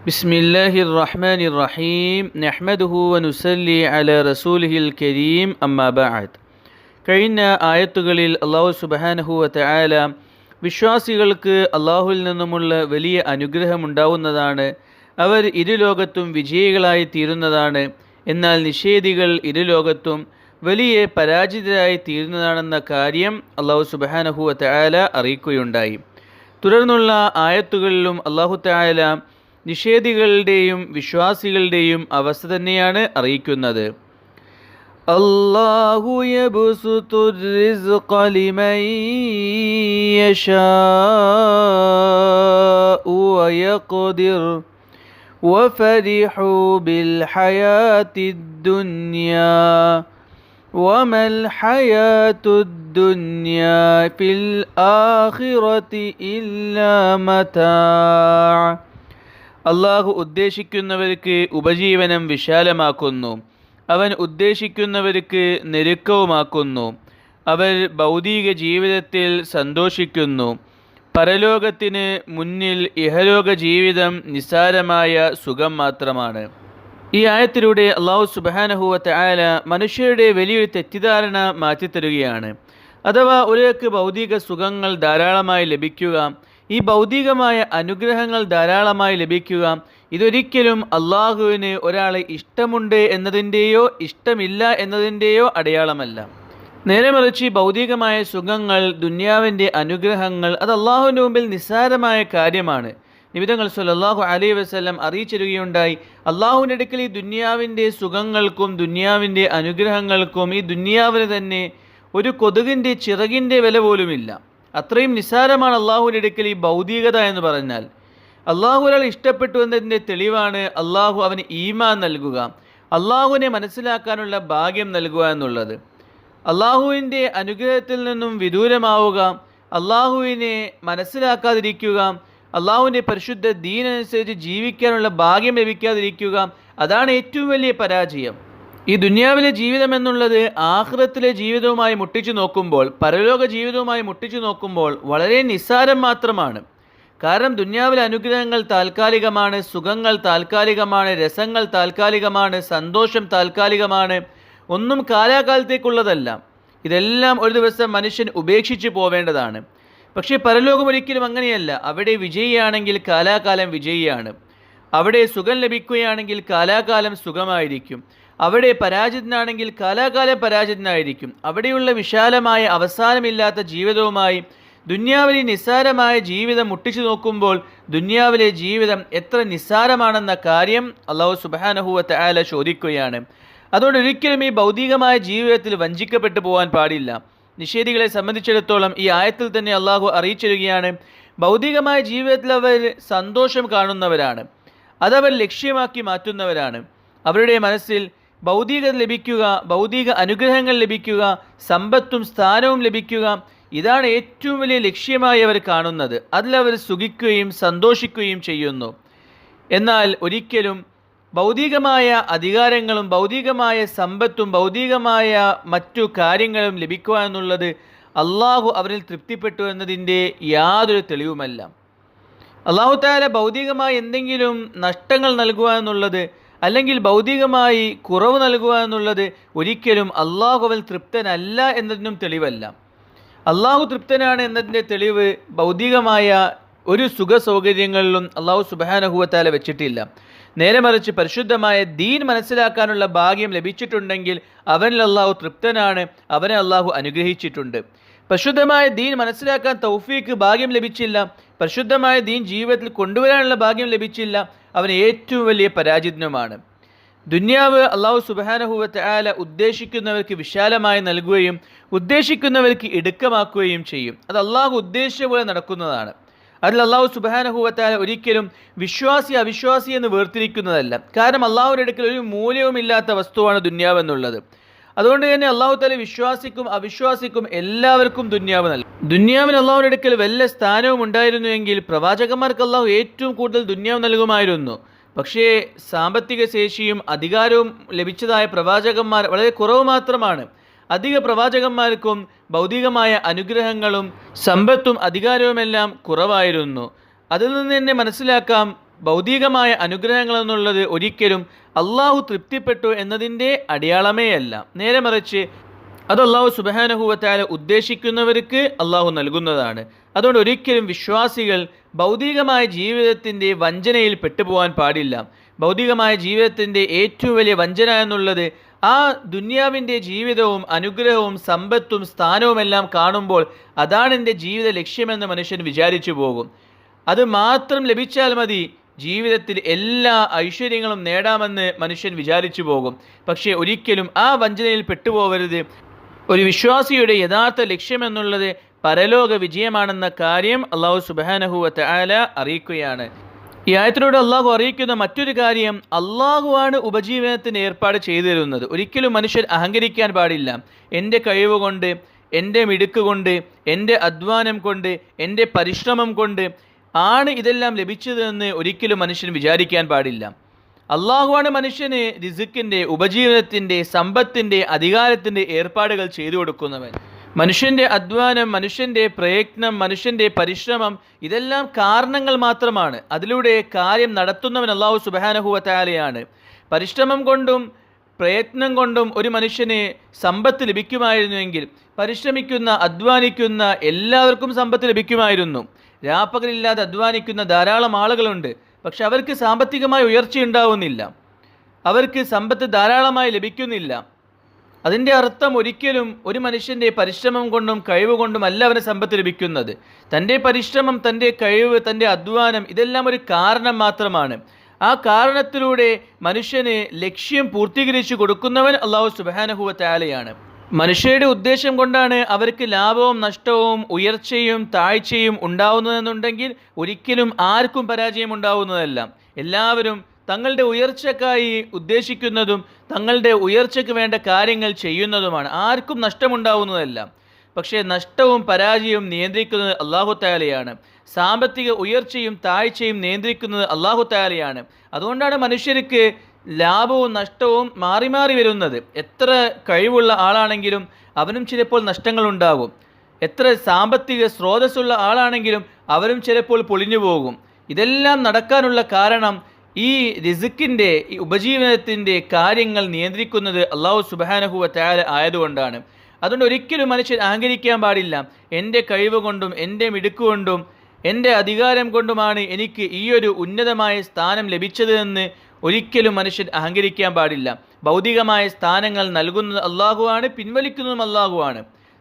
ബിസ്മില്ലാഹിർ റഹ്മാനിർ റഹീം നഹ്മദുഹു വനുസല്ലി അലാ റസൂലിഹിൽ കരീം അമ്മാ ബഅദ്. കഴിഞ്ഞ ആയത്തുകളിൽ അല്ലാഹു സുബ്ഹാനഹു വതആല വിശ്വാസികൾക്ക് അല്ലാഹുവിൽ നിന്നുമുള്ള വലിയ അനുഗ്രഹമുണ്ടാവുന്നതാണ്, അവർ ഇരുലോകത്തും വിജയികളായി തീരുന്നതാണ്. എന്നാൽ നിഷേധികൾ ഇരുലോകത്തും വലിയ പരാജിതരായി തീരുന്നതാണെന്ന കാര്യം അല്ലാഹു സുബ്ഹാനഹു വതആല അറിയിക്കുകയുണ്ടായി. തുടർന്നുള്ള ആയത്തുകളിലും അല്ലാഹു തആല നിഷേധികളുടെയും വിശ്വാസികളുടെയും അവസ്ഥ തന്നെയാണ് അറിയിക്കുന്നത്. അല്ലാഹു യബ്സുത്തുർ റിസ്ഖ ലിമൻ യശാഉ വയഖ്ദിർ വഫരിഹു ബിൽ ഹയാത്തിദ് ദുനിയാ വമൽ ഹയാത്തുദ് ദുനിയാ ഫിൽ ആഖിറതി ഇല്ലാ മതാഅ. അള്ളാഹു ഉദ്ദേശിക്കുന്നവർക്ക് ഉപജീവനം വിശാലമാക്കുന്നു, അവൻ ഉദ്ദേശിക്കുന്നവർക്ക് ഞെരുക്കവുമാക്കുന്നു. അവർ ഭൗതിക ജീവിതത്തിൽ സന്തോഷിക്കുന്നു, പരലോകത്തിന് മുന്നിൽ ഇഹലോക ജീവിതം നിസ്സാരമായ സുഖം മാത്രമാണ്. ഈ ആയത്തിലൂടെ അല്ലാഹു സുബ്ഹാനഹു വതആല മനുഷ്യരുടെ വലിയൊരു തെറ്റിദ്ധാരണ മാറ്റിത്തരുകയാണ്. അഥവാ ഒരാൾക്ക് ഭൗതിക സുഖങ്ങൾ ധാരാളമായി ലഭിക്കുക, ഈ ഭൗതികമായ അനുഗ്രഹങ്ങൾ ധാരാളമായി ലഭിക്കുക, ഇതൊരിക്കലും അള്ളാഹുവിന് ഒരാളെ ഇഷ്ടമുണ്ട് എന്നതിൻ്റെയോ ഇഷ്ടമില്ല എന്നതിൻ്റെയോ അടയാളമല്ല. നേരെ മറിച്ച് ഭൗതികമായ സുഖങ്ങൾ, ദുന്യാവിൻ്റെ അനുഗ്രഹങ്ങൾ, അത് അള്ളാഹുവിൻ്റെ മുമ്പിൽ നിസ്സാരമായ കാര്യമാണ്. നബി തങ്ങൾ സല്ലല്ലാഹു അലൈഹി വസല്ലം അറിയിച്ചിരിക്കുകയുണ്ടായി, അള്ളാഹുവിൻ്റെ അടുക്കൽ ഈ ദുന്യാവിൻ്റെ സുഖങ്ങൾക്കും ദുന്യാവിൻ്റെ അനുഗ്രഹങ്ങൾക്കും ഈ ദുന്യാവിന് തന്നെ ഒരു കൊതുകിൻ്റെ ചിറകിൻ്റെ വില പോലുമില്ല. അത്രയും നിസ്സാരമാണ് അള്ളാഹുവിൻ്റെ അടുക്കൽ ഈ ഭൗതികത എന്ന് പറഞ്ഞാൽ. അള്ളാഹു ഒരാൾ ഇഷ്ടപ്പെട്ടു എന്നതിൻ്റെ തെളിവാണ് അള്ളാഹു അവന് ഈമാൻ നൽകുക, അള്ളാഹുവിനെ മനസ്സിലാക്കാനുള്ള ഭാഗ്യം നൽകുക എന്നുള്ളത്. അള്ളാഹുവിൻ്റെ അനുഗ്രഹത്തിൽ നിന്നും വിദൂരമാവുക, അള്ളാഹുവിനെ മനസ്സിലാക്കാതിരിക്കുക, അള്ളാഹുവിൻ്റെ പരിശുദ്ധ ദീനനുസരിച്ച് ജീവിക്കാനുള്ള ഭാഗ്യം ലഭിക്കാതിരിക്കുക, അതാണ് ഏറ്റവും വലിയ പരാജയം. ഈ ദുനിയാവിലെ ജീവിതം എന്നുള്ളത് ആഖിറത്തിലെ ജീവിതവുമായി മുട്ടിച്ചു നോക്കുമ്പോൾ, പരലോക ജീവിതവുമായി മുട്ടിച്ചു നോക്കുമ്പോൾ വളരെ നിസ്സാരം മാത്രമാണ്. കാരണം ദുനിയാവിലെ അനുഗ്രഹങ്ങൾ താൽക്കാലികമാണ്, സുഖങ്ങൾ താൽക്കാലികമാണ്, രസങ്ങൾ താൽക്കാലികമാണ്, സന്തോഷം താൽക്കാലികമാണ്, ഒന്നും കാലാകാലത്തേക്കുള്ളതല്ല. ഇതെല്ലാം ഒരു ദിവസം മനുഷ്യൻ ഉപേക്ഷിച്ച് പോവേണ്ടതാണ്. പക്ഷേ പരലോകം ഒരിക്കലും അങ്ങനെയല്ല. അവിടെ വിജയിയാണെങ്കിൽ കാലാകാലം വിജയിയാണ്, അവിടെ സുഖം ലഭിക്കുകയാണെങ്കിൽ കാലാകാലം സുഖമായിരിക്കും, അവിടെ പരാജിതനാണെങ്കിൽ കാലാകാലം പരാജിതനായിരിക്കും. അവിടെയുള്ള വിശാലമായ അവസാനമില്ലാത്ത ജീവിതവുമായി ദുന്യാവിലെ നിസ്സാരമായ ജീവിതം മുട്ടിച്ചു നോക്കുമ്പോൾ ദുന്യാവിലെ ജീവിതം എത്ര നിസ്സാരമാണെന്ന കാര്യം അല്ലാഹു സുബ്ഹാനഹു വതആല ചോദിക്കുകയാണ്. അതുകൊണ്ട് ഒരിക്കലും ഈ ഭൗതികമായ ജീവിതത്തിൽ വഞ്ചിക്കപ്പെട്ടു പോകാൻ പാടില്ല. നിഷേധികളെ സംബന്ധിച്ചിടത്തോളം ഈ ആയത്തിൽ തന്നെ അല്ലാഹു അറിയിച്ചിരിക്കുകയാണ്, ഭൗതികമായ ജീവിതത്തിൽ അവർ സന്തോഷം കാണുന്നവരാണ്, അതവർ ലക്ഷ്യമാക്കി മാറ്റുന്നവരാണ്. അവരുടെ മനസ്സിൽ ഭൗതികത ലഭിക്കുക, ഭൗതിക അനുഗ്രഹങ്ങൾ ലഭിക്കുക, സമ്പത്തും സ്ഥാനവും ലഭിക്കുക, ഇതാണ് ഏറ്റവും വലിയ ലക്ഷ്യമായി അവർ കാണുന്നത്. അതിലവർ സുഖിക്കുകയും സന്തോഷിക്കുകയും ചെയ്യുന്നു. എന്നാൽ ഒരിക്കലും ഭൗതികമായ അധികാരങ്ങളും ഭൗതികമായ സമ്പത്തും ഭൗതികമായ മറ്റു കാര്യങ്ങളും ലഭിക്കുക എന്നുള്ളത് അള്ളാഹു അവരിൽ തൃപ്തിപ്പെട്ടു എന്നതിൻ്റെ യാതൊരു തെളിവുമല്ല. അല്ലാഹു തആല ഭൗതികമായി എന്തെങ്കിലും നഷ്ടങ്ങൾ നൽകുക എന്നുള്ളത്, അല്ലെങ്കിൽ ഭൗതികമായി കുറവ് നൽകുക എന്നുള്ളത് ഒരിക്കലും അള്ളാഹു അവൻ തൃപ്തനല്ല എന്നതിനും തെളിവല്ല. അള്ളാഹു തൃപ്തനാണ് എന്നതിൻ്റെ തെളിവ് ഭൗതികമായ ഒരു സുഖ സൗകര്യങ്ങളിലും അള്ളാഹു സുബ്ഹാനഹു വതആല വെച്ചിട്ടില്ല. നേരെ മറിച്ച് പരിശുദ്ധമായ ദീൻ മനസ്സിലാക്കാനുള്ള ഭാഗ്യം ലഭിച്ചിട്ടുണ്ടെങ്കിൽ അവനിൽ അള്ളാഹു തൃപ്തനാണ്, അവനെ അള്ളാഹു അനുഗ്രഹിച്ചിട്ടുണ്ട്. പരിശുദ്ധമായ ദീൻ മനസ്സിലാക്കാൻ തൗഫീക്ക് ഭാഗ്യം ലഭിച്ചില്ല, പരിശുദ്ധമായ ദീൻ ജീവിതത്തിൽ കൊണ്ടുവരാനുള്ള ഭാഗ്യം ലഭിച്ചില്ല, അവൻ ഏറ്റവും വലിയ പരാജിതനുമാണ്. ദുന്യാവ് അല്ലാഹു സുബ്ഹാനഹു വതആല ഉദ്ദേശിക്കുന്നവർക്ക് വിശാലമായി നൽകുകയും ഉദ്ദേശിക്കുന്നവർക്ക് ഇടുക്കമാക്കുകയും ചെയ്യും. അത് അള്ളാഹു ഉദ്ദേശിച്ച പോലെ നടക്കുന്നതാണ്. അതിൽ അല്ലാഹു സുബ്ഹാനഹു വതആല ഒരിക്കലും വിശ്വാസി അവിശ്വാസി എന്ന് വേർതിരിക്കുന്നതല്ല. കാരണം അള്ളാഹുവിൻ്റെ അടുക്കൽ ഒരു മൂല്യവുമില്ലാത്ത വസ്തുവാണ് ദുന്യാവ് എന്നുള്ളത്. അതുകൊണ്ട് തന്നെ അല്ലാഹു തആല വിശ്വാസിക്കും അവിശ്വാസിക്കും എല്ലാവർക്കും ദുന്യാവ് നൽകും. ദുന്യാവിന് അല്ലാഹുവിൻ്റെ അടുക്കൽ വല്ല സ്ഥാനവും ഉണ്ടായിരുന്നുവെങ്കിൽ പ്രവാചകന്മാർക്ക് അല്ലാഹു ഏറ്റവും കൂടുതൽ ദുന്യാവ് നൽകുമായിരുന്നു. പക്ഷേ സാമ്പത്തിക ശേഷിയും അധികാരവും ലഭിച്ചതായ പ്രവാചകന്മാർ വളരെ കുറവ് മാത്രമാണ്. അധിക പ്രവാചകന്മാർക്കും ഭൗതികമായ അനുഗ്രഹങ്ങളും സമ്പത്തും അധികാരവുമെല്ലാം കുറവായിരുന്നു. അതിൽ നിന്ന് തന്നെ മനസ്സിലാക്കാം ഭൗതികമായ അനുഗ്രഹങ്ങൾ എന്നുള്ളത് ഒരിക്കലും അള്ളാഹു തൃപ്തിപ്പെട്ടു എന്നതിൻ്റെ അടയാളമേ അല്ല. നേരെ മറിച്ച് അത് അള്ളാഹു സുബ്ഹാനഹു വ തആല ഉദ്ദേശിക്കുന്നവർക്ക് അള്ളാഹു നൽകുന്നതാണ്. അതുകൊണ്ട് ഒരിക്കലും വിശ്വാസികൾ ഭൗതികമായ ജീവിതത്തിൻ്റെ വഞ്ചനയിൽ പെട്ടുപോകാൻ പാടില്ല. ഭൗതികമായ ജീവിതത്തിൻ്റെ ഏറ്റവും വലിയ വഞ്ചന എന്നുള്ളത് ആ ദുനിയാവിൻ്റെ ജീവിതവും അനുഗ്രഹവും സമ്പത്തും സ്ഥാനവുമെല്ലാം കാണുമ്പോൾ അതാണ് എൻ്റെ ജീവിത ലക്ഷ്യമെന്ന് മനുഷ്യൻ വിചാരിച്ചു പോകും. അത് മാത്രം ലഭിച്ചാൽ മതി, ജീവിതത്തിൽ എല്ലാ ഐശ്വര്യങ്ങളും നേടാമെന്ന് മനുഷ്യൻ വിചാരിച്ചു പോകും. പക്ഷേ ഒരിക്കലും ആ വഞ്ചനയിൽ പെട്ടുപോകരുത്. ഒരു വിശ്വാസിയുടെ യഥാർത്ഥ ലക്ഷ്യമെന്നുള്ളത് പരലോക വിജയമാണെന്ന കാര്യം അള്ളാഹു സുബ്ഹാനഹു വ തആല അറിയിക്കുകയാണ്. ഈ ആയത്തിലൂടെ അള്ളാഹു അറിയിക്കുന്ന മറ്റൊരു കാര്യം, അള്ളാഹുവാണ് ഉപജീവനത്തിന് ഏർപ്പാട് ചെയ്തു തരുന്നത്. ഒരിക്കലും മനുഷ്യൻ അഹങ്കരിക്കാൻ പാടില്ല. എൻ്റെ കഴിവ് കൊണ്ട്, എൻ്റെ മിടുക്ക് കൊണ്ട്, എൻ്റെ അധ്വാനം കൊണ്ട്, എൻ്റെ പരിശ്രമം കൊണ്ട് ആണ് ഇതെല്ലാം ലഭിച്ചതെന്ന് ഒരിക്കലും മനുഷ്യൻ വിചാരിക്കാൻ പാടില്ല. അള്ളാഹുവാണ് മനുഷ്യന് റിസ്ക്കിൻ്റെ, ഉപജീവനത്തിൻ്റെ, സമ്പത്തിൻ്റെ, അധികാരത്തിൻ്റെ ഏർപ്പാടുകൾ ചെയ്തു കൊടുക്കുന്നവൻ. മനുഷ്യൻ്റെ അധ്വാനം, മനുഷ്യൻ്റെ പ്രയത്നം, മനുഷ്യൻ്റെ പരിശ്രമം ഇതെല്ലാം കാരണങ്ങൾ മാത്രമാണ്. അതിലൂടെ കാര്യം നടത്തുന്നവൻ അള്ളാഹു സുബ്ഹാനഹു വ തആലയാണ്. പരിശ്രമം കൊണ്ടും പ്രയത്നം കൊണ്ടും ഒരു മനുഷ്യന് സമ്പത്ത് ലഭിക്കുമായിരുന്നുവെങ്കിൽ പരിശ്രമിക്കുന്ന, അധ്വാനിക്കുന്ന എല്ലാവർക്കും സമ്പത്ത് ലഭിക്കുമായിരുന്നു. രാപ്പകലില്ലാതെ അധ്വാനിക്കുന്ന ധാരാളം ആളുകളുണ്ട്. പക്ഷെ അവർക്ക് സാമ്പത്തികമായ ഉയർച്ചയുണ്ടാവുന്നില്ല, അവർക്ക് സമ്പത്ത് ധാരാളമായി ലഭിക്കുന്നില്ല. അതിൻ്റെ അർത്ഥം ഒരിക്കലും ഒരു മനുഷ്യൻ്റെ പരിശ്രമം കൊണ്ടും കഴിവ് കൊണ്ടുമല്ല അവന് സമ്പത്ത് ലഭിക്കുന്നത്. തൻ്റെ പരിശ്രമം, തൻ്റെ കഴിവ്, തൻ്റെ അധ്വാനം ഇതെല്ലാം ഒരു കാരണം മാത്രമാണ്. ആ കാരണത്തിലൂടെ മനുഷ്യന് ലക്ഷ്യം പൂർത്തീകരിച്ചു കൊടുക്കുന്നവൻ അള്ളാഹു സുബ്ഹാനഹു വ തആലയാണ്. മനുഷ്യരുടെ ഉദ്ദേശം കൊണ്ടാണ് അവർക്ക് ലാഭവും നഷ്ടവും ഉയർച്ചയും താഴ്ചയും ഉണ്ടാവുന്നതെന്നുണ്ടെങ്കിൽ ഒരിക്കലും ആർക്കും പരാജയം ഉണ്ടാവുന്നതല്ല. എല്ലാവരും തങ്ങളുടെ ഉയർച്ചക്കായി ഉദ്ദേശിക്കുന്നതും തങ്ങളുടെ ഉയർച്ചയ്ക്ക് വേണ്ട കാര്യങ്ങൾ ചെയ്യുന്നതുമാണ്. ആർക്കും നഷ്ടമുണ്ടാവുന്നതല്ല. പക്ഷേ നഷ്ടവും പരാജയവും നിയന്ത്രിക്കുന്നത് അല്ലാഹു തആലയാണ്. സാമ്പത്തിക ഉയർച്ചയും താഴ്ചയും നിയന്ത്രിക്കുന്നത് അല്ലാഹു തആലയാണ്. അതുകൊണ്ടാണ് മനുഷ്യർക്ക് ലാഭവും നഷ്ടവും മാറി മാറി വരുന്നത്. എത്ര കഴിവുള്ള ആളാണെങ്കിലും അവനും ചിലപ്പോൾ നഷ്ടങ്ങളുണ്ടാകും. എത്ര സാമ്പത്തിക സ്രോതസ്സുള്ള ആളാണെങ്കിലും അവരും ചിലപ്പോൾ പൊളിഞ്ഞു പോകും. ഇതെല്ലാം നടക്കാനുള്ള കാരണം ഈ റിസ്ക്കിൻ്റെ, ഈ ഉപജീവനത്തിൻ്റെ കാര്യങ്ങൾ നിയന്ത്രിക്കുന്നത് അല്ലാഹു സുബ്ഹാനഹു വ തആല ആയതുകൊണ്ടാണ്. അതുകൊണ്ട് ഒരിക്കലും മനുഷ്യൻ അഹങ്കരിക്കാൻ പാടില്ല. എൻ്റെ കഴിവ് കൊണ്ടും എൻ്റെ മിടുക്ക് കൊണ്ടും എൻ്റെ അധികാരം കൊണ്ടുമാണ് എനിക്ക് ഈ ഒരു ഉന്നതമായ സ്ഥാനം ലഭിച്ചത് എന്ന് ഒരിക്കലും മനുഷ്യൻ അഹങ്കരിക്കാൻ പാടില്ല. ഭൗതികമായ സ്ഥാനങ്ങൾ നൽകുന്നത് അല്ലാഹുവാണ്, പിൻവലിക്കുന്നതും അല്ലാഹുവാണ്.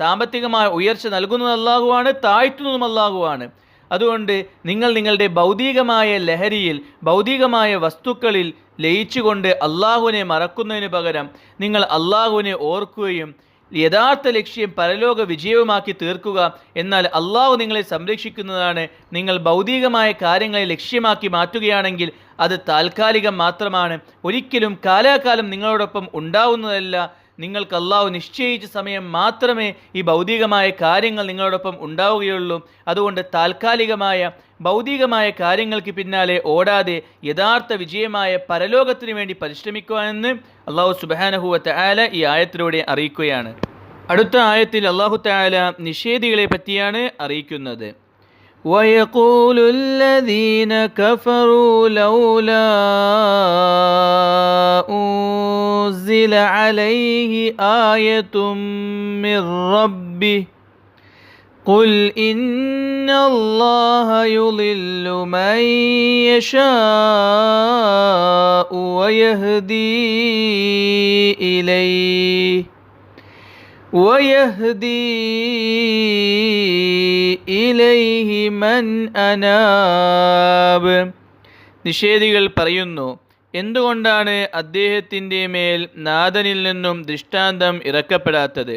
സാമ്പത്തികമായ ഉയർച്ച നൽകുന്നത് അല്ലാഹുവാണ്, താഴ്ത്തുന്നതും അല്ലാഹുവാണ്. അതുകൊണ്ട് നിങ്ങൾ നിങ്ങളുടെ ഭൗതികമായ ലഹരിയിൽ, ഭൗതികമായ വസ്തുക്കളിൽ ലയിച്ചുകൊണ്ട് അള്ളാഹുവിനെ മറക്കുന്നതിന് പകരം നിങ്ങൾ അള്ളാഹുവിനെ ഓർക്കുകയും യഥാർത്ഥ ലക്ഷ്യം പരലോക വിജയവുമാക്കി തീർക്കുക. എന്നാൽ അള്ളാഹു നിങ്ങളെ സംരക്ഷിക്കുന്നതാണ്. നിങ്ങൾ ഭൗതികമായ കാര്യങ്ങളെ ലക്ഷ്യമാക്കി മാറ്റുകയാണെങ്കിൽ അത് താൽക്കാലികം മാത്രമാണ്, ഒരിക്കലും കാലാകാലം നിങ്ങളോടൊപ്പം ഉണ്ടാവുന്നതല്ല. നിങ്ങൾക്ക് അള്ളാഹു നിശ്ചയിച്ച സമയം മാത്രമേ ഈ ഭൗതികമായ കാര്യങ്ങൾ നിങ്ങളോടൊപ്പം ഉണ്ടാവുകയുള്ളൂ. അതുകൊണ്ട് താൽക്കാലികമായ ഭൗതികമായ കാര്യങ്ങൾക്ക് പിന്നാലെ ഓടാതെ യഥാർത്ഥ വിജയമായ പരലോകത്തിന് വേണ്ടി പരിശ്രമിക്കുവാനെന്ന് അള്ളാഹു സുബ്ഹാനഹു വ തആല ഈ ആയത്തിലൂടെ അറിയിക്കുകയാണ്. അടുത്ത ആയത്തിൽ അള്ളാഹു തആല നിഷേധികളെ പറ്റിയാണ് അറിയിക്കുന്നത്. وَيَقُولُ الَّذِينَ كَفَرُوا لَوْلَا أُنزِلَ عَلَيْهِ آيَةٌ مِّن رَّبِّهِ قُلْ إِنَّ اللَّهَ يُضِلُّ مَن يَشَاءُ وَيَهْدِي ഇലൈഹി മൻ അനാബ്. നിഷേധികൾ പറയുന്നു, എന്തുകൊണ്ടാണ് അദ്ദേഹത്തിൻ്റെ മേൽ നാഥനിൽ നിന്നും ദൃഷ്ടാന്തം ഇറക്കപ്പെടാത്തത്?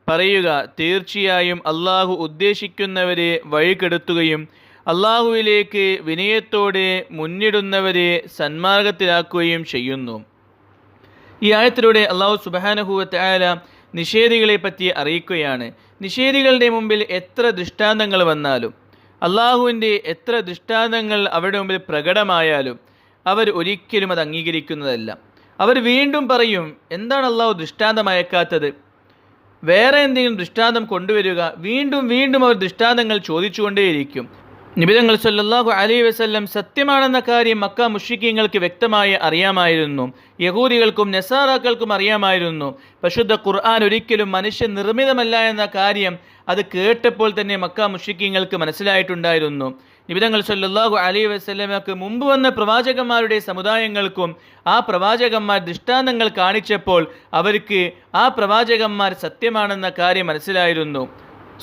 പറയുക, തീർച്ചയായും അള്ളാഹു ഉദ്ദേശിക്കുന്നവരെ വഴികെടുത്തുകയും അള്ളാഹുവിലേക്ക് വിനയത്തോടെ മുന്നിടുന്നവരെ സന്മാർഗത്തിലാക്കുകയും ചെയ്യുന്നു. ഈ ആയത്തിലൂടെ അള്ളാഹു സുബ്ഹാനഹു വ തആല നിഷേധികളെ പറ്റി അറിയിക്കുകയാണ്. നിഷേധികളുടെ മുമ്പിൽ എത്ര ദൃഷ്ടാന്തങ്ങൾ വന്നാലും, അള്ളാഹുവിൻ്റെ എത്ര ദൃഷ്ടാന്തങ്ങൾ അവരുടെ മുമ്പിൽ പ്രകടമായാലും അവർ ഒരിക്കലും അത് അംഗീകരിക്കുന്നതല്ല. അവർ വീണ്ടും പറയും, എന്താണ് അള്ളാഹു ദൃഷ്ടാന്തം അയക്കാത്തത്? വേറെ എന്തെങ്കിലും ദൃഷ്ടാന്തം കൊണ്ടുവരിക. വീണ്ടും വീണ്ടും അവർ ദൃഷ്ടാന്തങ്ങൾ ചോദിച്ചുകൊണ്ടേയിരിക്കും. നബി തങ്ങൾ സല്ലല്ലാഹു അലൈഹി വസല്ലം സത്യമാണെന്ന കാര്യം മക്ക മുശ്രിക്കീങ്ങൾക്ക് വ്യക്തമായി അറിയാമായിരുന്നു. യഹൂദികൾക്കും നസാറാക്കൾക്കും അറിയാമായിരുന്നു. പരിശുദ്ധ ഖുർആൻ ഒരിക്കലും മനുഷ്യ നിർമ്മിതമല്ല എന്ന കാര്യം അത് കേട്ടപ്പോൾ തന്നെ മക്ക മുശ്രിക്കീങ്ങൾക്ക് മനസ്സിലായിട്ടുണ്ടായിരുന്നു. നബി തങ്ങൾ സല്ലല്ലാഹു അലൈഹി വസല്ലമക്ക് മുമ്പ് വന്ന പ്രവാചകന്മാരുടെ സമുദായങ്ങൾക്കും ആ പ്രവാചകന്മാർ ദൃഷ്ടാന്തങ്ങൾ കാണിച്ചപ്പോൾ അവർക്ക് ആ പ്രവാചകന്മാർ സത്യമാണെന്ന കാര്യം മനസ്സിലായിരുന്നു.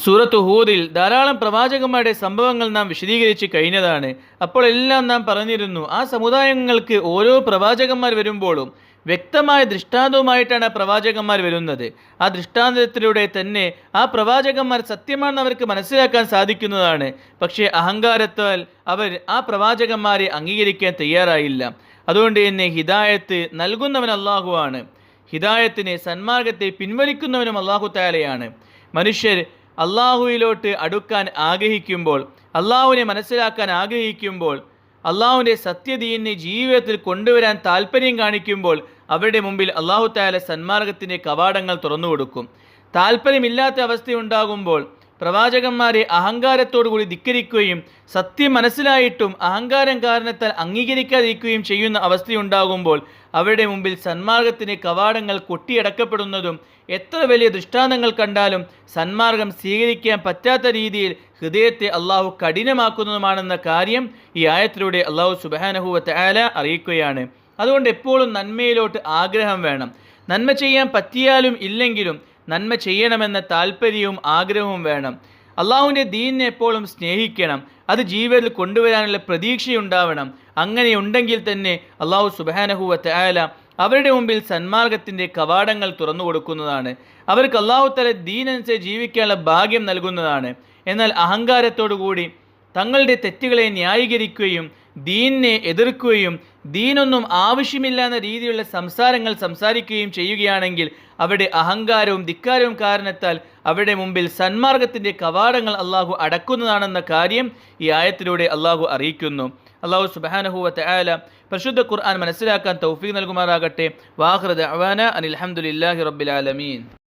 സൂറത്ത് ഹൂദിൽ ധാരാളം പ്രവാചകന്മാരുടെ സംഭവങ്ങൾ നാം വിശദീകരിച്ച് കഴിഞ്ഞതാണ്. അപ്പോൾ എല്ലാം നാം പറഞ്ഞിരുന്നു, ആ സമുദായങ്ങൾക്ക് ഓരോ പ്രവാചകന്മാർ വരുമ്പോഴും വ്യക്തമായ ദൃഷ്ടാന്തവുമായിട്ടാണ് ആ പ്രവാചകന്മാർ വരുന്നത്. ആ ദൃഷ്ടാന്തത്തിലൂടെ തന്നെ ആ പ്രവാചകന്മാർ സത്യമാണെന്ന് അവർക്ക് മനസ്സിലാക്കാൻ സാധിക്കുന്നതാണ്. പക്ഷേ അഹങ്കാരത്താൽ അവർ ആ പ്രവാചകന്മാരെ അംഗീകരിക്കാൻ തയ്യാറായില്ല. അതുകൊണ്ട് തന്നെ ഹിദായത്ത് നൽകുന്നവൻ അള്ളാഹുവാണ്. ഹിദായത്തിനെ, സന്മാർഗത്തെ പിൻവലിക്കുന്നവനും അള്ളാഹു തആലയാണ്. മനുഷ്യർ അള്ളാഹുവിലോട്ട് അടുക്കാൻ ആഗ്രഹിക്കുമ്പോൾ, അള്ളാഹുവിനെ മനസ്സിലാക്കാൻ ആഗ്രഹിക്കുമ്പോൾ, അള്ളാഹുവിൻ്റെ സത്യദീനിനെ ജീവിതത്തിൽ കൊണ്ടുവരാൻ താല്പര്യം കാണിക്കുമ്പോൾ അവരുടെ മുമ്പിൽ അള്ളാഹു തആല സന്മാർഗത്തിൻ്റെ കവാടങ്ങൾ തുറന്നു കൊടുക്കും. താല്പര്യമില്ലാത്ത അവസ്ഥയുണ്ടാകുമ്പോൾ പ്രവാചകന്മാരെ അഹങ്കാരത്തോടുകൂടി ധിക്കരിക്കുകയും സത്യം മനസ്സിലായിട്ടും അഹങ്കാരം കാരണത്താൽ അംഗീകരിക്കാതിരിക്കുകയും ചെയ്യുന്ന അവസ്ഥയുണ്ടാകുമ്പോൾ അവരുടെ മുമ്പിൽ സന്മാർഗത്തിൻ്റെ കവാടങ്ങൾ കൊട്ടിയടക്കപ്പെടുന്നതും എത്ര വലിയ ദൃഷ്ടാന്തങ്ങൾ കണ്ടാലും സന്മാർഗം സ്വീകരിക്കാൻ പറ്റാത്ത രീതിയിൽ ഹൃദയത്തെ അള്ളാഹു കഠിനമാക്കുന്നതുമാണെന്ന കാര്യം ഈ ആയത്തിലൂടെ അള്ളാഹു സുബ്ഹാനഹു വ തആല അറിയിക്കുകയാണ്. അതുകൊണ്ട് എപ്പോഴും നന്മയിലോട്ട് ആഗ്രഹം വേണം. നന്മ ചെയ്യാൻ പറ്റിയാലും ഇല്ലെങ്കിലും നന്മ ചെയ്യണമെന്ന താല്പര്യവും ആഗ്രഹവും വേണം. അള്ളാഹുവിൻ്റെ ദീനിനെ എപ്പോഴും സ്നേഹിക്കണം. അത് ജീവിതത്തിൽ കൊണ്ടുവരാനുള്ള പ്രതീക്ഷയുണ്ടാവണം. അങ്ങനെയുണ്ടെങ്കിൽ തന്നെ അള്ളാഹു സുബ്ഹാനഹു വ തആല അവരുടെ മുമ്പിൽ സന്മാർഗത്തിൻ്റെ കവാടങ്ങൾ തുറന്നു കൊടുക്കുന്നതാണ്. അവർക്ക് അള്ളാഹു തആല ദീനനുസരിച്ച് ജീവിക്കാനുള്ള ഭാഗ്യം നൽകുന്നതാണ്. എന്നാൽ അഹങ്കാരത്തോടു കൂടി തങ്ങളുടെ തെറ്റുകളെ ന്യായീകരിക്കുകയും ദീനിനെ എതിർക്കുകയും ദീനൊന്നും ആവശ്യമില്ല എന്ന രീതിയിലുള്ള സംസാരങ്ങൾ സംസാരിക്കുകയും ചെയ്യുകയാണെങ്കിൽ അവരുടെ അഹങ്കാരവും ധിക്കാരവും കാരണത്താൽ അവരുടെ മുമ്പിൽ സന്മാർഗത്തിൻ്റെ കവാടങ്ങൾ അള്ളാഹു അടക്കുന്നതാണെന്ന കാര്യം ഈ ആയത്തിലൂടെ അള്ളാഹു അറിയിക്കുന്നു. അള്ളാഹു സുബ്ഹാനഹു വ തആല പരിശുദ്ധ ഖുർആൻ മനസ്സിലാക്കാൻ തൗഫീഖ് നൽകുമാറാകട്ടെ. വാഖിറു ദഅവാന അനിൽ ഹംദുലില്ലാഹി റബ്ബിൽ ആലമീൻ.